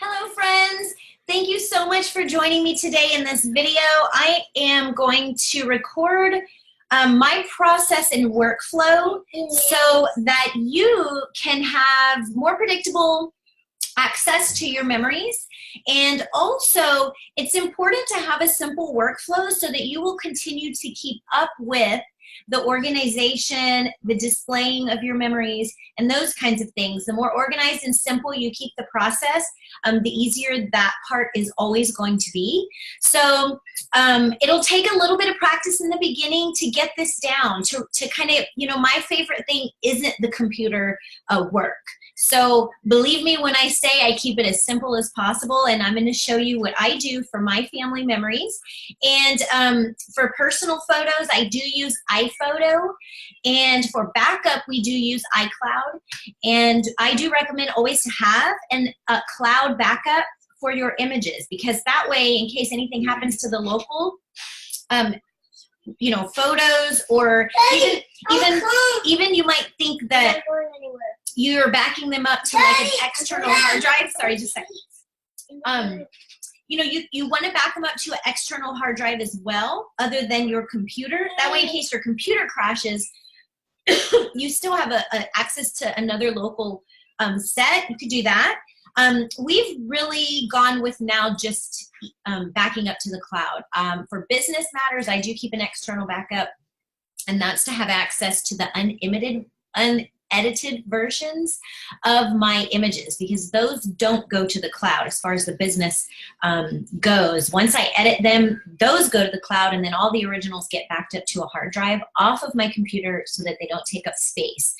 Hello friends, thank you so much for joining me today in this video. I am going to record my process and workflow so that you can have more predictable access to your memories. And also, it's important to have a simple workflow so that you will continue to keep up with the organization, the displaying of your memories, and those kinds of things. The more organized and simple you keep the process, the easier that part is always going to be. So it'll take a little bit of practice in the beginning to get this down, to kind of, my favorite thing isn't the computer work. So believe me when I say I keep it as simple as possible, and I'm going to show you what I do for my family memories. And for personal photos, I do use iPhoto, and for backup, we do use iCloud. And I do recommend always to have a cloud backup for your images, because that way, in case anything happens to the local photos, or even you might think that you're backing them up to like an external hard drive. Sorry, just a second. You want to back them up to an external hard drive as well, other than your computer. That way, in case your computer crashes, you still have access to another local set. You could do that. We've really gone with now just backing up to the cloud. For business matters, I do keep an external backup, and that's to have access to the unedited versions of my images, because those don't go to the cloud as far as the business goes. Once I edit them, those go to the cloud, and then all the originals get backed up to a hard drive off of my computer so that they don't take up space.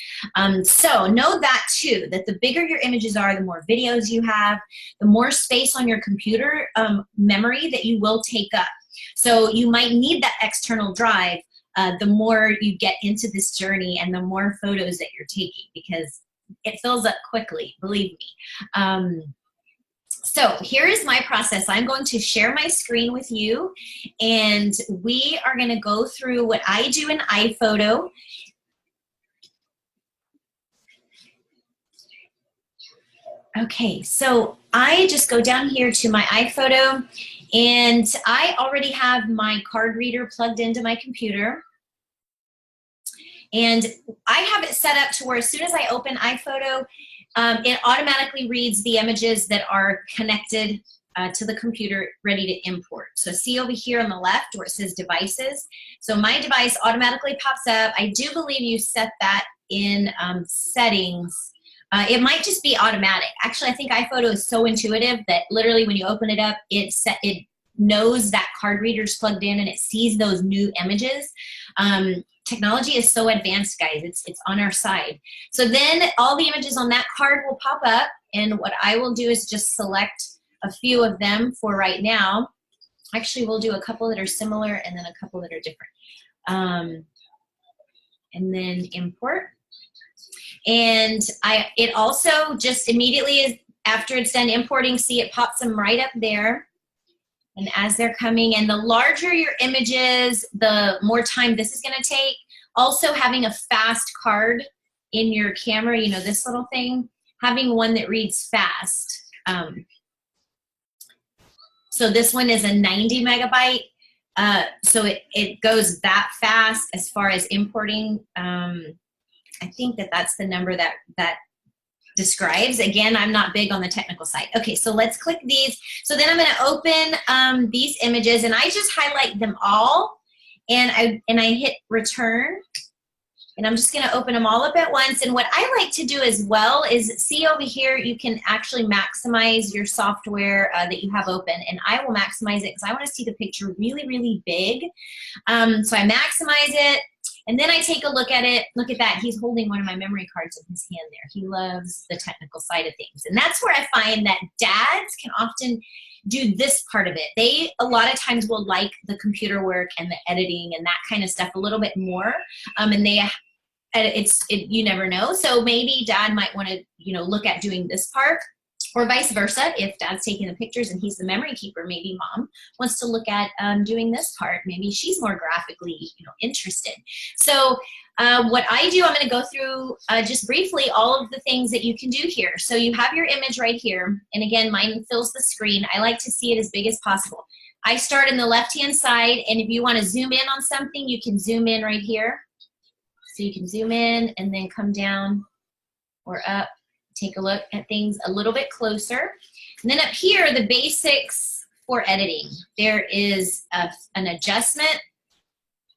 So know that too, that the bigger your images are, the more videos you have, the more space on your computer memory that you will take up. So you might need that external drive the more you get into this journey and the more photos that you're taking, because it fills up quickly, believe me. So here is my process. I'm going to share my screen with you, and we are going to go through what I do in iPhoto. Okay, so I just go down here to my iPhoto, and I already have my card reader plugged into my computer. And I have it set up to where as soon as I open iPhoto, it automatically reads the images that are connected to the computer, ready to import. So see over here on the left where it says devices. So my device automatically pops up. I do believe you set that in settings. It might just be automatic. Actually, I think iPhoto is so intuitive that literally when you open it up, it knows that card reader's plugged in and it sees those new images. Technology is so advanced, guys. It's on our side. So then all the images on that card will pop up, and what I will do is just select a few of them for right now. Actually, we'll do a couple that are similar and then a couple that are different. And then import. And it also just immediately, after it's done importing, see it pops them right up there. And as they're coming, and the larger your images, the more time this is going to take. Also, having a fast card in your camera, this little thing, having one that reads fast. So this one is a 90 megabyte. So it goes that fast as far as importing. I think that's the number that describes. Again, I'm not big on the technical side. Okay, so let's click these. So then I'm going to open these images, and I just highlight them all, and I hit return, and I'm just going to open them all up at once. And what I like to do as well is see over here, you can actually maximize your software that you have open, and I will maximize it because I want to see the picture really, really big. So I maximize it. And then I take a look at it. Look at that. He's holding one of my memory cards in his hand there. He loves the technical side of things. And that's where I find that dads can often do this part of it. They, a lot of times, will like the computer work and the editing and that kind of stuff a little bit more. And you never know. So maybe dad might want to, look at doing this part. Or vice versa, if dad's taking the pictures and he's the memory keeper, maybe mom wants to look at doing this part. Maybe she's more graphically, interested. So what I do, I'm going to go through just briefly all of the things that you can do here. So you have your image right here. And again, mine fills the screen. I like to see it as big as possible. I start in the left-hand side, and if you want to zoom in on something, you can zoom in right here. So you can zoom in and then come down or up, take a look at things a little bit closer. And then up here, the basics for editing. There is an adjustment,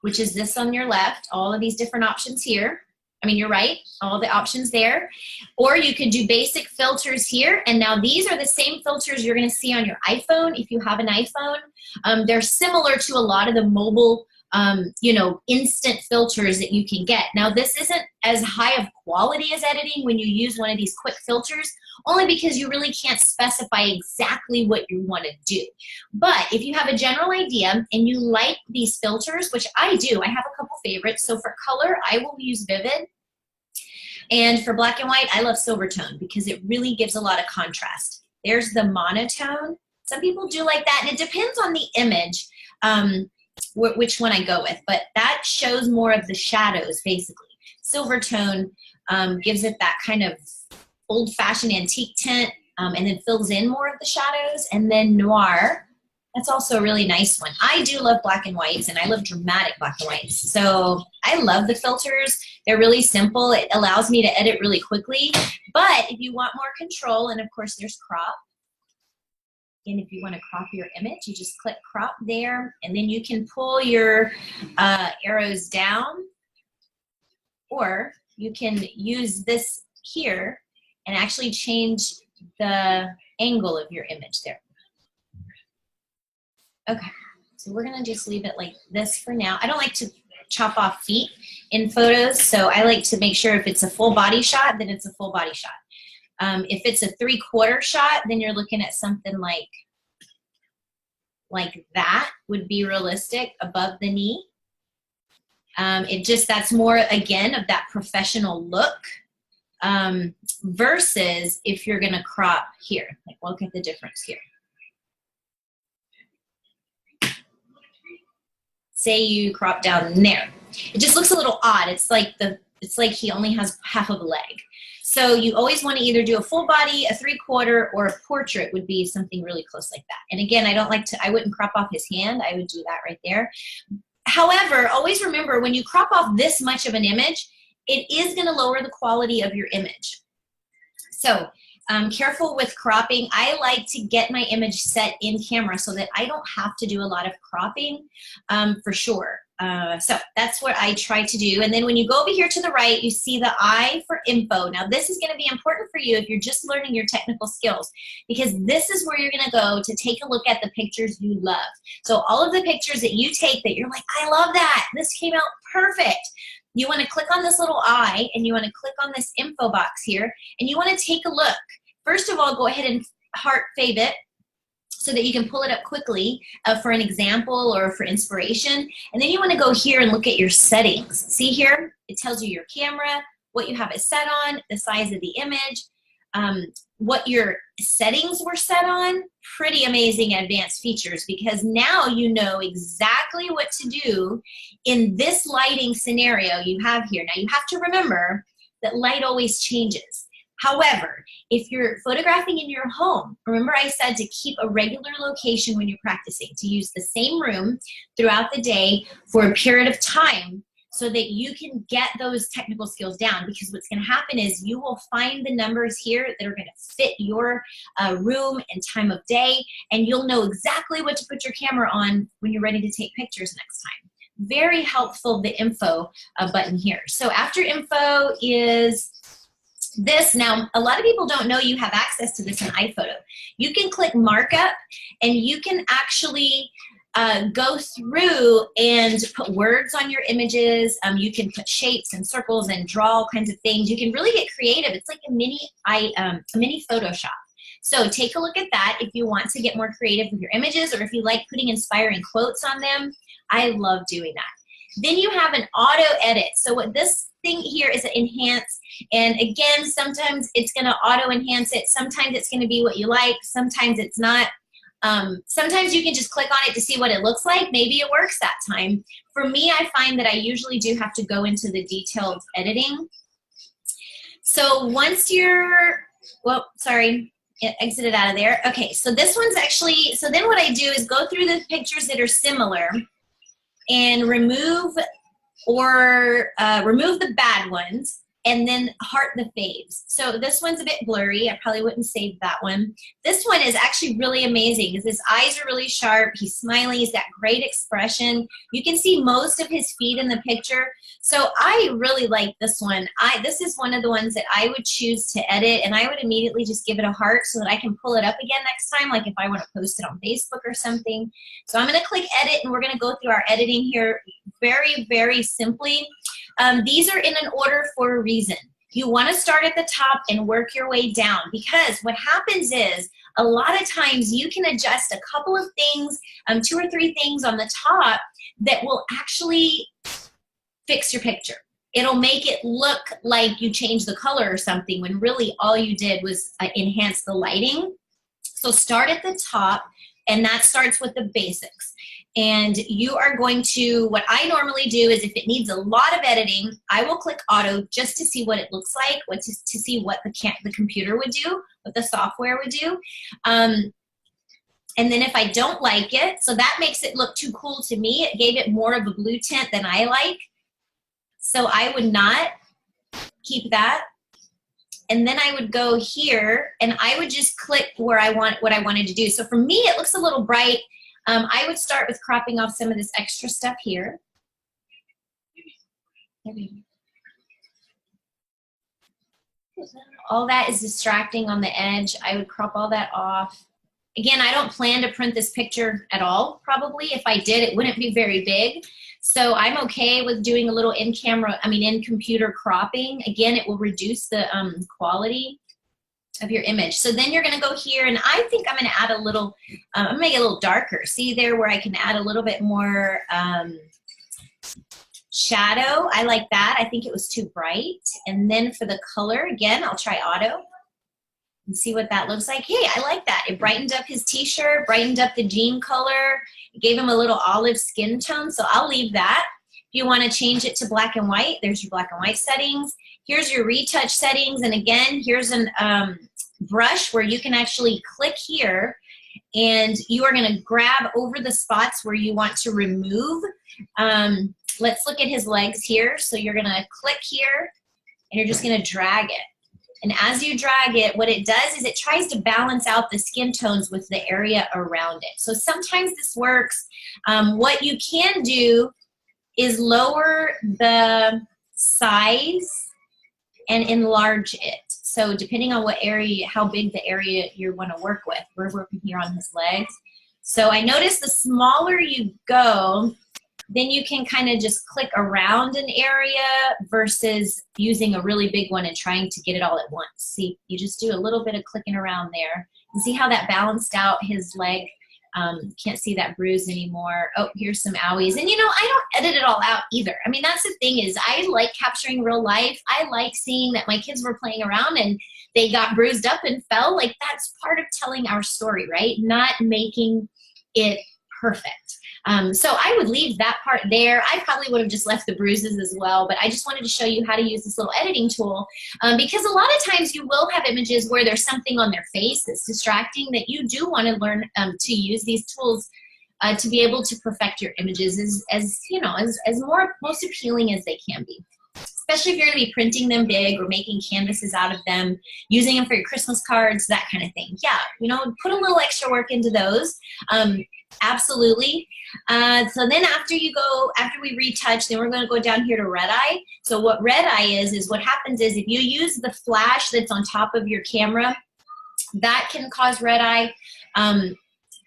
which is this on your left, all of these different options here. I mean, you're right, all the options there. Or you could do basic filters here. And now these are the same filters you're going to see on your iPhone if you have an iPhone. They're similar to a lot of the mobile instant filters that you can get. Now, this isn't as high of quality as editing when you use one of these quick filters, only because you really can't specify exactly what you want to do. But if you have a general idea and you like these filters, which I do, I have a couple favorites. So for color, I will use Vivid. And for black and white, I love Silvertone because it really gives a lot of contrast. There's the monotone. Some people do like that, and it depends on the image. Which one I go with, but that shows more of the shadows, basically. Silvertone gives it that kind of old-fashioned antique tint, and then fills in more of the shadows. And then Noir, that's also a really nice one. I do love black and whites, and I love dramatic black and whites. So I love the filters. They're really simple. It allows me to edit really quickly. But if you want more control, and of course there's crop. And if you want to crop your image, you just click crop there, and then you can pull your arrows down, or you can use this here and actually change the angle of your image there. Okay, so we're gonna just leave it like this for now. I don't like to chop off feet in photos, so I like to make sure if it's a full body shot, then it's a full body shot. If it's a 3/4 shot, then you're looking at something like that would be realistic above the knee. That's more, again, of that professional look versus if you're gonna crop here. Like, look at the difference here. Say you crop down there. It just looks a little odd. It's like he only has half of a leg. So you always want to either do a full body, a 3/4, or a portrait would be something really close like that. And again, I wouldn't crop off his hand. I would do that right there. However, always remember, when you crop off this much of an image, it is going to lower the quality of your image. So careful with cropping. I like to get my image set in camera so that I don't have to do a lot of cropping for sure. So that's what I try to do. And then when you go over here to the right, you see the I for info. Now this is going to be important for you if you're just learning your technical skills, because this is where you're going to go to take a look at the pictures you love. So all of the pictures that you take that you're like, I love that, this came out perfect. You want to click on this little I, and you want to click on this info box here, and you want to take a look. First of all, go ahead and heart fave it, so that you can pull it up quickly for an example or for inspiration. And then you want to go here and look at your settings. See here, it tells you your camera, what you have it set on, the size of the image, what your settings were set on. Pretty amazing advanced features, because now you know exactly what to do in this lighting scenario you have here. Now you have to remember that light always changes. However, if you're photographing in your home, remember I said to keep a regular location when you're practicing, to use the same room throughout the day for a period of time so that you can get those technical skills down. Because what's going to happen is you will find the numbers here that are going to fit your room and time of day, and you'll know exactly what to put your camera on when you're ready to take pictures next time. Very helpful, the info button here. So after info is this. Now, a lot of people don't know you have access to this in iPhoto. You can click markup, and you can actually go through and put words on your images. You can put shapes and circles and draw all kinds of things. You can really get creative. It's like a mini Photoshop. So take a look at that if you want to get more creative with your images, or if you like putting inspiring quotes on them. I love doing that. Then you have an auto edit. So what this thing here is enhance. And again, sometimes it's gonna auto enhance it. Sometimes it's gonna be what you like. Sometimes it's not. Sometimes you can just click on it to see what it looks like. Maybe it works that time. For me, I find that I usually do have to go into the detailed editing. So once you're, well, sorry, it exited out of there. Okay, so this one's actually, so then what I do is go through the pictures that are similar and remove the bad ones, and then heart the faves. So this one's a bit blurry. I probably wouldn't save that one. This one is actually really amazing because his eyes are really sharp. He's smiling. He's got great expression. You can see most of his feet in the picture. So I really like this one. This is one of the ones that I would choose to edit, and I would immediately just give it a heart so that I can pull it up again next time, like if I want to post it on Facebook or something. So I'm going to click edit, and we're going to go through our editing here very, very simply. These are in an order for a reason. You want to start at the top and work your way down, because what happens is a lot of times you can adjust a couple of things, 2 or 3 things on the top that will actually fix your picture. It'll make it look like you changed the color or something when really all you did was enhance the lighting. So start at the top, and that starts with the basics. And you are going to, what I normally do is if it needs a lot of editing, I will click auto just to see what it looks like, to see what the computer would do, what the software would do. And then if I don't like it, so that makes it look too cool to me. It gave it more of a blue tint than I like. So I would not keep that. And then I would go here and I would just click where I want what I wanted to do. So for me, it looks a little bright. I would start with cropping off some of this extra stuff here. All that is distracting on the edge. I would crop all that off. Again, I don't plan to print this picture at all, probably. If I did, it wouldn't be very big. So I'm okay with doing a little in-computer cropping. Again, it will reduce the quality of your image. So then you're gonna go here, and I think I'm gonna add a little, I'm gonna make it a little darker. See there where I can add a little bit more shadow. I like that. I think it was too bright. And then for the color, again, I'll try auto and see what that looks like. Hey, I like that. It brightened up his t-shirt, brightened up the jean color. It gave him a little olive skin tone, so I'll leave that. If you wanna change it to black and white, there's your black and white settings. Here's your retouch settings, and again, here's an brush where you can actually click here, and you are gonna grab over the spots where you want to remove. Let's look at his legs here. So you're gonna click here, and you're just gonna drag it. And as you drag it, what it does is it tries to balance out the skin tones with the area around it. So sometimes this works. What you can do is lower the size and enlarge it. So depending on what area, how big the area you want to work with. We're working here on his legs. So I notice the smaller you go, then you can kind of just click around an area versus using a really big one and trying to get it all at once. See, you just do a little bit of clicking around there. And see how that balanced out his leg. Can't see that bruise anymore. Oh, here's some owies. And you know, I don't edit it all out either. I mean, that's the thing is I like capturing real life. I like seeing that my kids were playing around and they got bruised up and fell. Like that's part of telling our story, right? Not making it perfect. So I would leave that part there. I probably would have just left the bruises as well, but I just wanted to show you how to use this little editing tool because a lot of times you will have images where there's something on their face that's distracting that you do want to learn to use these tools to be able to perfect your images as you know, as most appealing as they can be. Especially if you're going to be printing them big or making canvases out of them, using them for your Christmas cards, that kind of thing. Yeah, you know, put a little extra work into those. Absolutely. So then after we retouch, then we're going to go down here to red eye. So what red eye is what happens is if you use the flash that's on top of your camera, that can cause red eye.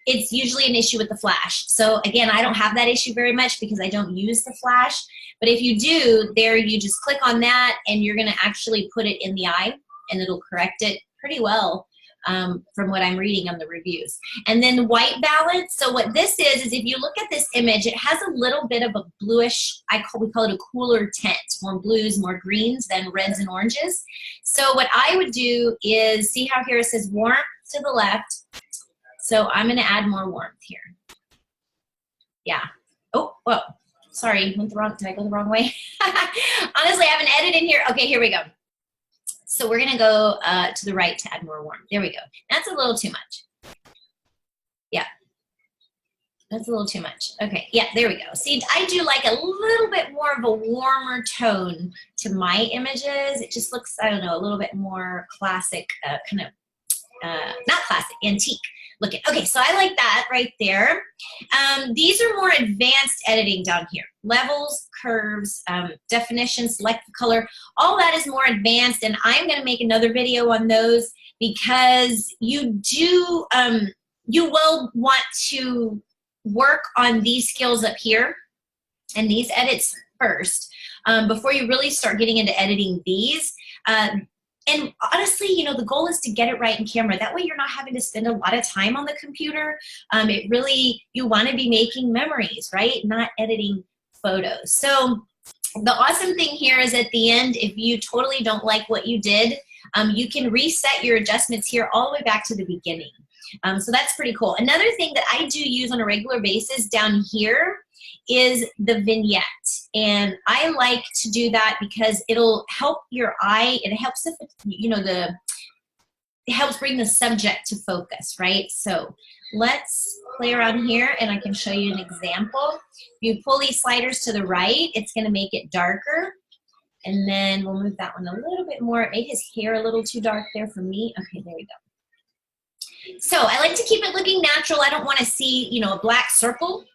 It's usually an issue with the flash. So again, I don't have that issue very much because I don't use the flash. But if you do, there you just click on that and you're gonna actually put it in the eye and it'll correct it pretty well. from what I'm reading on the reviews. And then white balance. So what this is if you look at this image, it has a little bit of a bluish, we call it a cooler tint, more blues, more greens than reds and oranges. So what I would do is, see how here it says warmth to the left. So I'm going to add more warmth here. Yeah. Oh, whoa. Sorry, did I go the wrong way? Honestly, I have an edit in here. Okay, here we go. So we're gonna go to the right to add more warmth. There we go. That's a little too much. Yeah, that's a little too much. Okay, yeah, there we go. See, I do like a little bit more of a warmer tone to my images. It just looks, I don't know, a little bit more classic, kind of, not classic, antique looking. Okay, so I like that right there. These are more advanced editing down here. Levels, curves, definition, select the color. All that is more advanced, and I'm going to make another video on those because you do, you will want to work on these skills up here and these edits first before you really start getting into editing these. And honestly, you know, the goal is to get it right in camera. That way you're not having to spend a lot of time on the computer. It really, you want to be making memories, right? Not editing photos. So the awesome thing here is at the end, if you totally don't like what you did, you can reset your adjustments here all the way back to the beginning. So that's pretty cool. Another thing that I do use on a regular basis down here is the vignette. And I like to do that because it'll help your eye. It helps, if you know, it helps bring the subject to focus, right? So let's play around here and I can show you an example. If you pull these sliders to the right, it's going to make it darker. And then we'll move that one a little bit more. It made his hair a little too dark there for me. Okay, there we go. So I like to keep it looking natural. I don't want to see, you know, a black circle.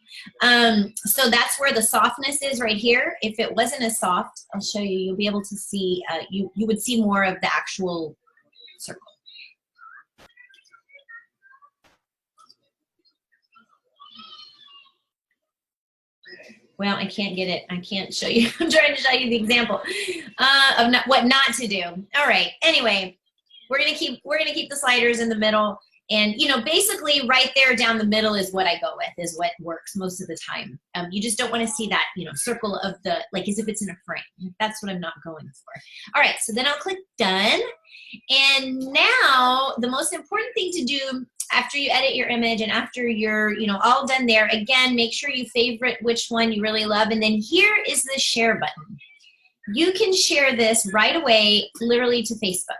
So that's where the softness is right here. If it wasn't as soft, I'll show you, you'll be able to see, you would see more of the actual circle. Well, I can't get it. I can't show you. I'm trying to show you the example of what not to do. All right. Anyway, we're gonna keep the sliders in the middle. And, you know, basically right there down the middle is what I go with, is what works most of the time. You just don't want to see that, you know, circle of the, like as if it's in a frame. That's what I'm not going for. All right, so then I'll click done. And now the most important thing to do after you edit your image and after you're, you know, all done there, again, make sure you favorite which one you really love. And then here is the share button. You can share this right away, literally to Facebook.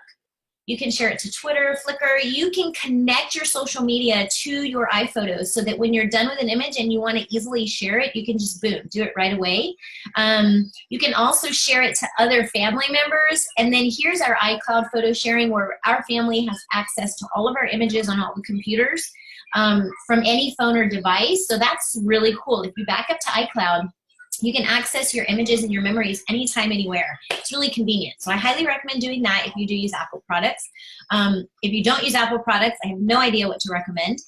You can share it to Twitter, Flickr. You can connect your social media to your iPhotos so that when you're done with an image and you want to easily share it, you can just, boom, do it right away. You can also share it to other family members. And then here's our iCloud photo sharing, where our family has access to all of our images on all the computers from any phone or device. So that's really cool. If you back up to iCloud, you can access your images and your memories anytime, anywhere. It's really convenient. So I highly recommend doing that if you do use Apple products. If you don't use Apple products, I have no idea what to recommend.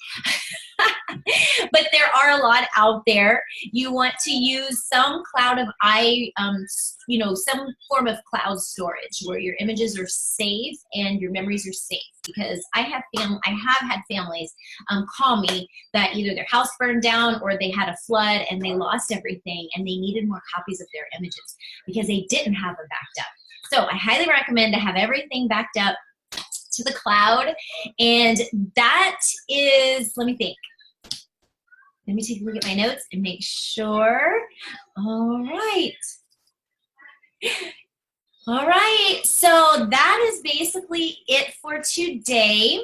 But there are a lot out there. You want to use some cloud of you know, some form of cloud storage where your images are safe and your memories are safe. Because I have had families call me that either their house burned down or they had a flood and they lost everything and they needed more copies of their images because they didn't have them backed up. So I highly recommend to have everything backed up to the cloud. And that is, let me think. Let me take a look at my notes and make sure. All right. All right, so that is basically it for today.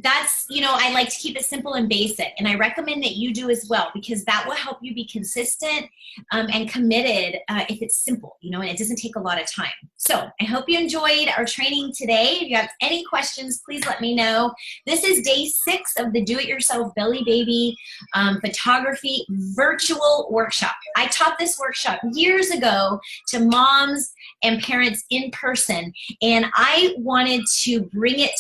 That's, you know, I like to keep it simple and basic, and I recommend that you do as well, because that will help you be consistent and committed if it's simple, you know, and it doesn't take a lot of time. So I hope you enjoyed our training today. If you have any questions, please let me know. This is day 6 of the Do-It-Yourself Belly Baby Photography Virtual Workshop. I taught this workshop years ago to moms and parents in person, and I wanted to bring it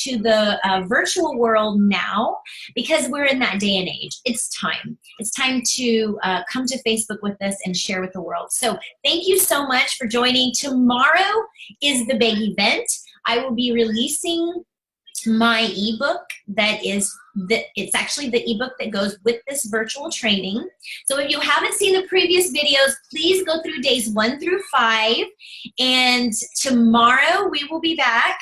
to the virtual world now, because we're in that day and age. It's time. It's time to come to Facebook with us and share with the world. So thank you so much for joining. Tomorrow is the big event. I will be releasing my ebook that is it's actually the ebook that goes with this virtual training. So if you haven't seen the previous videos, please go through days 1 through 5. And tomorrow we will be back.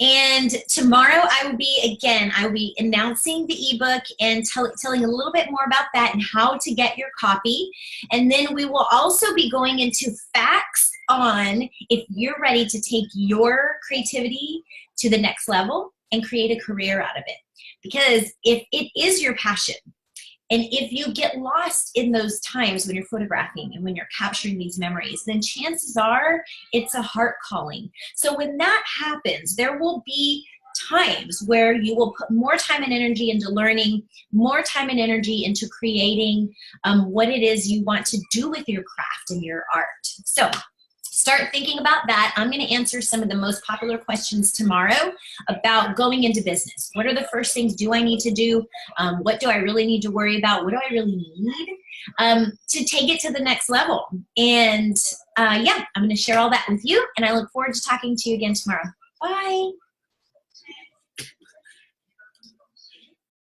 And tomorrow I will be announcing the ebook and telling a little bit more about that and how to get your copy. And then we will also be going into facts on if you're ready to take your creativity to the next level and create a career out of it. Because if it is your passion, and if you get lost in those times when you're photographing and when you're capturing these memories, then chances are it's a heart calling. So when that happens, there will be times where you will put more time and energy into learning, more time and energy into creating what it is you want to do with your craft and your art. So start thinking about that. I'm going to answer some of the most popular questions tomorrow about going into business. What are the first things do I need to do? What do I really need to worry about? What do I really need to take it to the next level? And yeah, I'm going to share all that with you, and I look forward to talking to you again tomorrow. Bye.